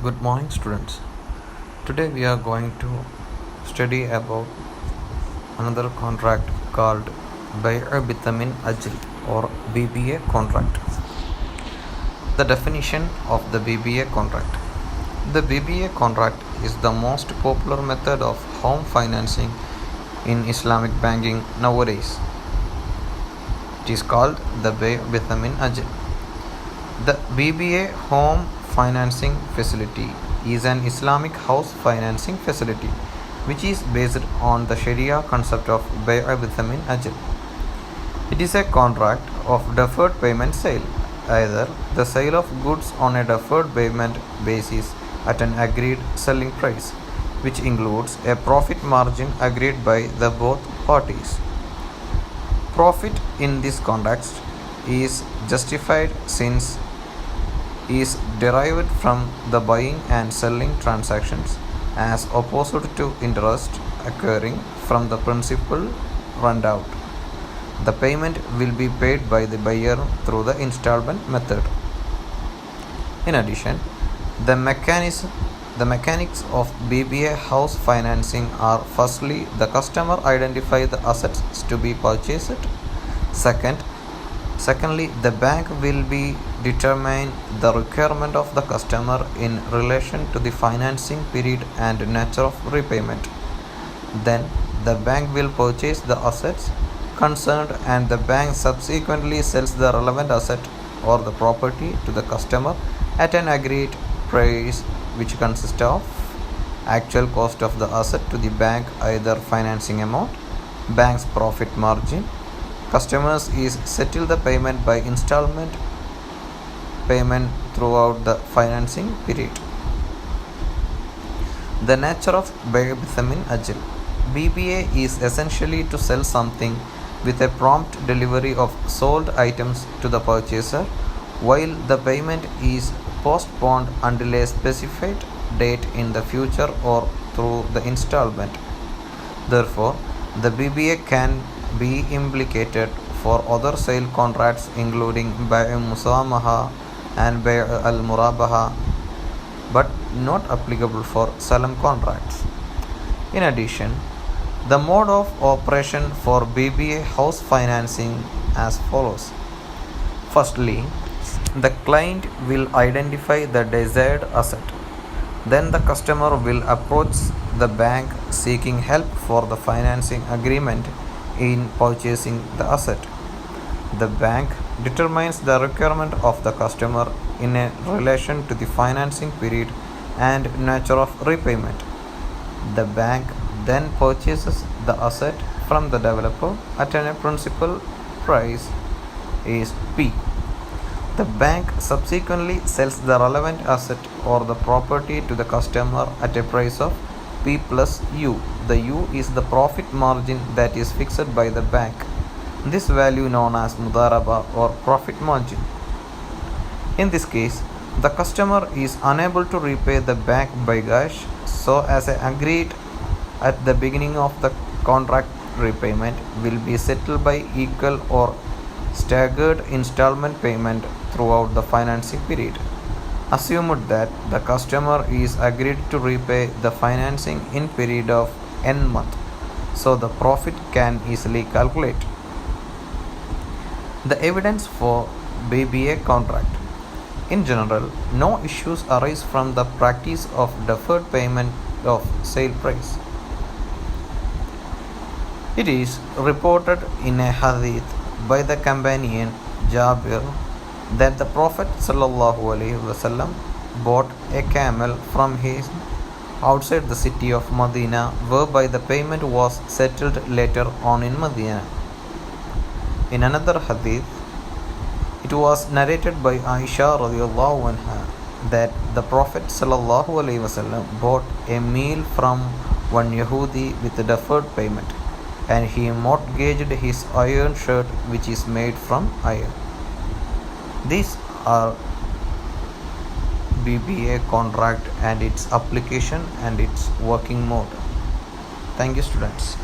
Good morning, students. Today we are going to study about another contract called Bay' Bitamin Ajl or BBA contract. The definition of the BBA contract. The BBA contract is the most popular method of home financing in Islamic banking nowadays. It is called the Bay' Bitamin Ajl. The BBA home financing facility is an Islamic house financing facility which is based on the Sharia concept of Bay' Bitamin Ajl. It is a contract of deferred payment sale, either the sale of goods on a deferred payment basis at an agreed selling price, which includes a profit margin agreed by the both parties. Profit in this context is justified since is derived from the buying and selling transactions as opposed to interest occurring from the principal rent out. The payment will be paid by the buyer through the installment method. In addition, the mechanics of BBA house financing are: firstly, the customer identify the assets to be purchased. Secondly, the bank will be determine the requirement of the customer in relation to the financing period and nature of repayment. Then, the bank will purchase the assets concerned and the bank subsequently sells the relevant asset or the property to the customer at an agreed price, which consists of actual cost of the asset to the bank, either financing amount, bank's profit margin. Customers is settle the payment by installment payment throughout the financing period. The nature of Bay' Bitamin Ajl. BBA is essentially to sell something with a prompt delivery of sold items to the purchaser, while the payment is postponed until a specified date in the future or through the installment. Therefore, the BBA can be implicated for other sale contracts including Bay' Musamaha and Bay' al-Murabaha, but not applicable for Salam contracts. In addition, the mode of operation for BBA house financing as follows. Firstly, the client will identify the desired asset. Then the customer will approach the bank seeking help for the financing agreement in purchasing the asset. The bank determines the requirement of the customer in relation to the financing period and nature of repayment. The bank then purchases the asset from the developer at a principal price is P. The bank subsequently sells the relevant asset or the property to the customer at a price of P plus U. The U is the profit margin that is fixed by the bank. This value known as Mudaraba or profit margin. In this case, the customer is unable to repay the bank by cash, so as agreed at the beginning of the contract, repayment will be settled by equal or staggered installment payment throughout the financing period. Assumed that the customer is agreed to repay the financing in period of n month, so the profit can easily calculate. The evidence for BBA contract. In general, no issues arise from the practice of deferred payment of sale price. It is reported in a hadith by the companion Jabir that the Prophet ﷺ bought a camel from him outside the city of Medina, whereby the payment was settled later on in Medina. In another hadith, it was narrated by Aisha radiallahu anha that the Prophet ﷺ bought a meal from one Yahudi with a deferred payment, and he mortgaged his iron shirt which is made from iron. These are BBA contract and its application and its working mode. Thank you, students.